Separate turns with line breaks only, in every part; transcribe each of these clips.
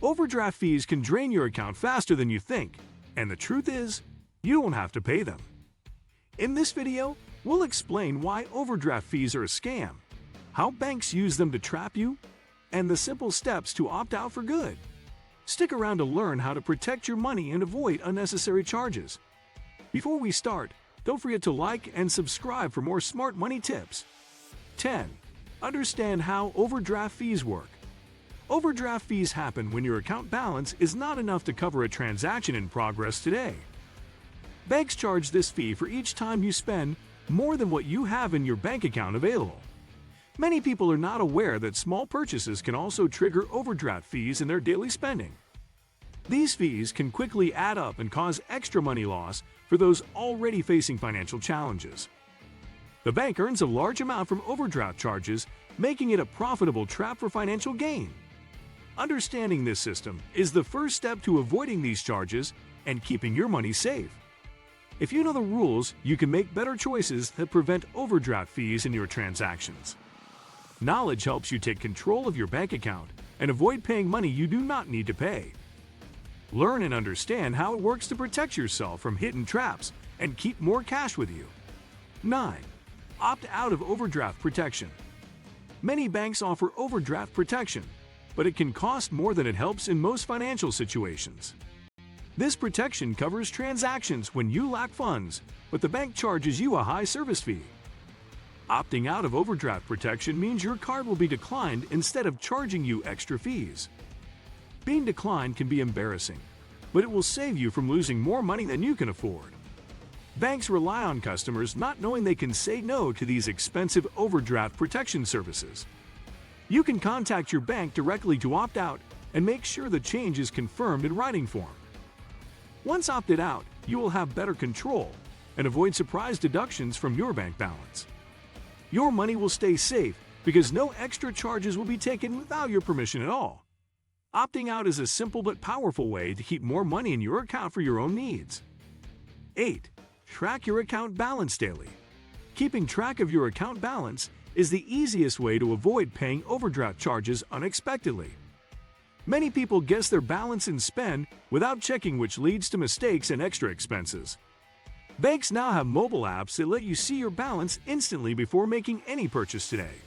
Overdraft fees can drain your account faster than you think, and the truth is, you don't have to pay them. In this video, we'll explain why overdraft fees are a scam, how banks use them to trap you, and the simple steps to opt out for good. Stick around to learn how to protect your money and avoid unnecessary charges. Before we start, don't forget to like and subscribe for more smart money tips. 10. Understand how overdraft fees work. Overdraft fees happen when your account balance is not enough to cover a transaction in progress today. Banks charge this fee for each time you spend more than what you have in your bank account available. Many people are not aware that small purchases can also trigger overdraft fees in their daily spending. These fees can quickly add up and cause extra money loss for those already facing financial challenges. The bank earns a large amount from overdraft charges, making it a profitable trap for financial gain. Understanding this system is the first step to avoiding these charges and keeping your money safe. If you know the rules, you can make better choices that prevent overdraft fees in your transactions. Knowledge helps you take control of your bank account and avoid paying money you do not need to pay. Learn and understand how it works to protect yourself from hidden traps and keep more cash with you. 9. Opt out of overdraft protection. Many banks offer overdraft protection, but it can cost more than it helps in most financial situations. This protection covers transactions when you lack funds, but the bank charges you a high service fee. Opting out of overdraft protection means your card will be declined instead of charging you extra fees. Being declined can be embarrassing, but it will save you from losing more money than you can afford. Banks rely on customers not knowing they can say no to these expensive overdraft protection services. You can contact your bank directly to opt out and make sure the change is confirmed in writing form. Once opted out, you will have better control and avoid surprise deductions from your bank balance. Your money will stay safe because no extra charges will be taken without your permission at all. Opting out is a simple but powerful way to keep more money in your account for your own needs. 8. Track your account balance daily. Keeping track of your account balance is the easiest way to avoid paying overdraft charges unexpectedly. Many people guess their balance and spend without checking, which leads to mistakes and extra expenses. Banks now have mobile apps that let you see your balance instantly before making any purchase today.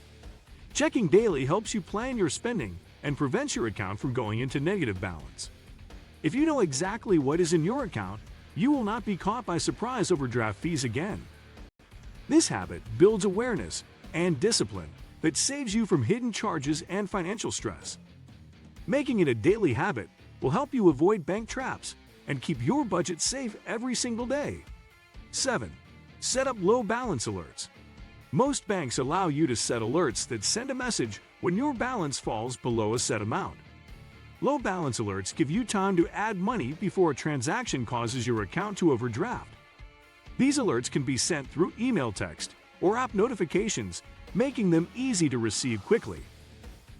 Checking daily helps you plan your spending and prevents your account from going into negative balance. If you know exactly what is in your account, you will not be caught by surprise overdraft fees again. This habit builds awareness and discipline that saves you from hidden charges and financial stress. Making it a daily habit will help you avoid bank traps and keep your budget safe every single day. 7. Set up low balance alerts. Most banks allow you to set alerts that send a message when your balance falls below a set amount. Low balance alerts give you time to add money before a transaction causes your account to overdraft. These alerts can be sent through email, text, or app notifications, making them easy to receive quickly.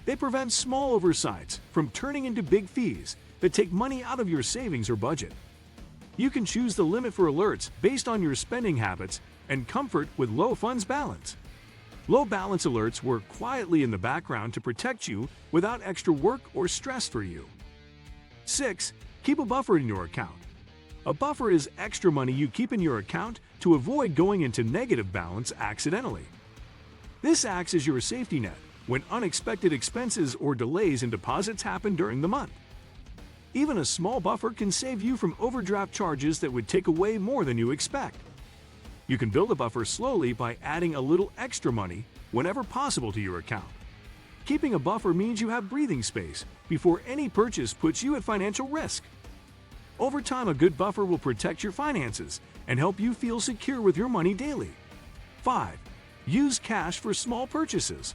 They prevent small oversights from turning into big fees that take money out of your savings or budget. You can choose the limit for alerts based on your spending habits and comfort with low funds balance. Low balance alerts work quietly in the background to protect you without extra work or stress for you. 6. Keep a buffer in your account. A buffer is extra money you keep in your account to avoid going into negative balance accidentally. This acts as your safety net when unexpected expenses or delays in deposits happen during the month. Even a small buffer can save you from overdraft charges that would take away more than you expect. You can build a buffer slowly by adding a little extra money whenever possible to your account. Keeping a buffer means you have breathing space before any purchase puts you at financial risk. Over time, a good buffer will protect your finances and help you feel secure with your money daily. 5. Use cash for small purchases.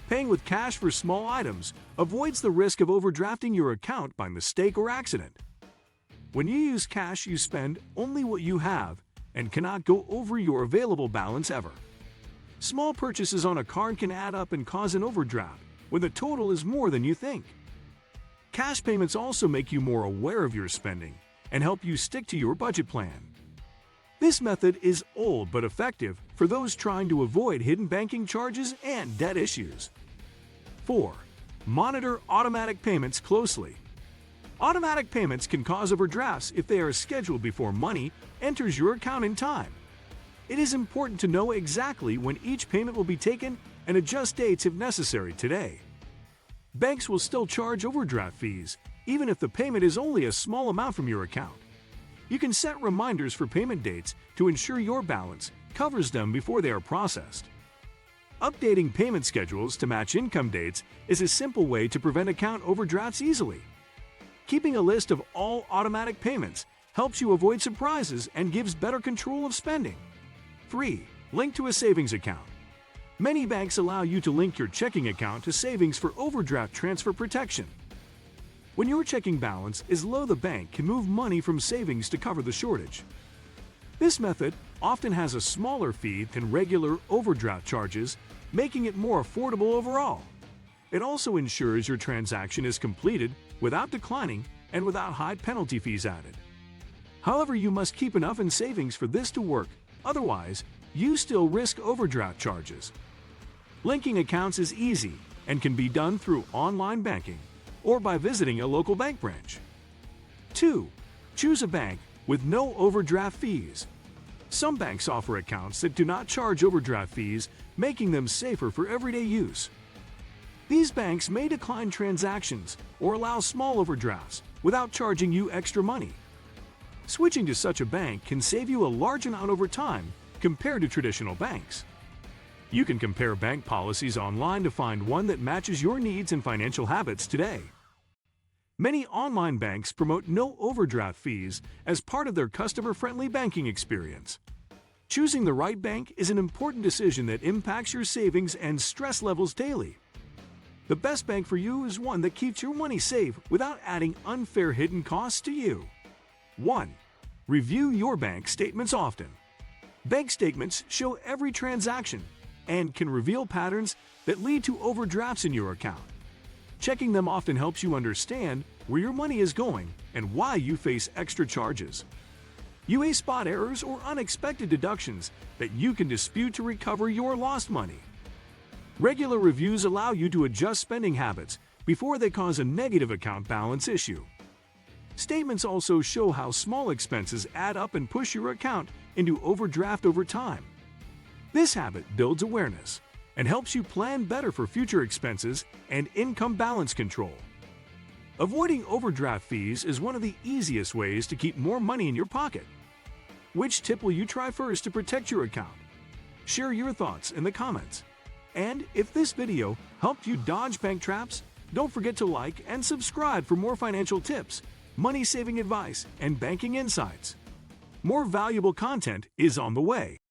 Paying with cash for small items avoids the risk of overdrafting your account by mistake or accident. When you use cash, you spend only what you have and cannot go over your available balance ever. Small purchases on a card can add up and cause an overdraft when the total is more than you think. Cash payments also make you more aware of your spending and help you stick to your budget plan. This method is old but effective for those trying to avoid hidden banking charges and debt issues. 4. Monitor automatic payments closely. Automatic payments can cause overdrafts if they are scheduled before money enters your account in time. It is important to know exactly when each payment will be taken and adjust dates if necessary today. Banks will still charge overdraft fees, even if the payment is only a small amount from your account. You can set reminders for payment dates to ensure your balance covers them before they are processed. Updating payment schedules to match income dates is a simple way to prevent account overdrafts easily. Keeping a list of all automatic payments helps you avoid surprises and gives better control of spending. 3. Link to a savings account. Many banks allow you to link your checking account to savings for overdraft transfer protection. When your checking balance is low, the bank can move money from savings to cover the shortage. This method often has a smaller fee than regular overdraft charges, making it more affordable overall. It also ensures your transaction is completed without declining and without high penalty fees added. However, you must keep enough in savings for this to work, otherwise, you still risk overdraft charges. Linking accounts is easy and can be done through online banking or by visiting a local bank branch. 2. Choose a bank with no overdraft fees. Some banks offer accounts that do not charge overdraft fees, making them safer for everyday use. These banks may decline transactions or allow small overdrafts without charging you extra money. Switching to such a bank can save you a large amount over time compared to traditional banks. You can compare bank policies online to find one that matches your needs and financial habits today. Many online banks promote no overdraft fees as part of their customer-friendly banking experience. Choosing the right bank is an important decision that impacts your savings and stress levels daily. The best bank for you is one that keeps your money safe without adding unfair hidden costs to you. 1. Review your bank statements often. Bank statements show every transaction and can reveal patterns that lead to overdrafts in your account. Checking them often helps you understand where your money is going and why you face extra charges. You may spot errors or unexpected deductions that you can dispute to recover your lost money. Regular reviews allow you to adjust spending habits before they cause a negative account balance issue. Statements also show how small expenses add up and push your account into overdraft over time. This habit builds awareness and helps you plan better for future expenses and income balance control. Avoiding overdraft fees is one of the easiest ways to keep more money in your pocket. Which tip will you try first to protect your account? Share your thoughts in the comments. And if this video helped you dodge bank traps, don't forget to like and subscribe for more financial tips, money-saving advice, and banking insights. More valuable content is on the way.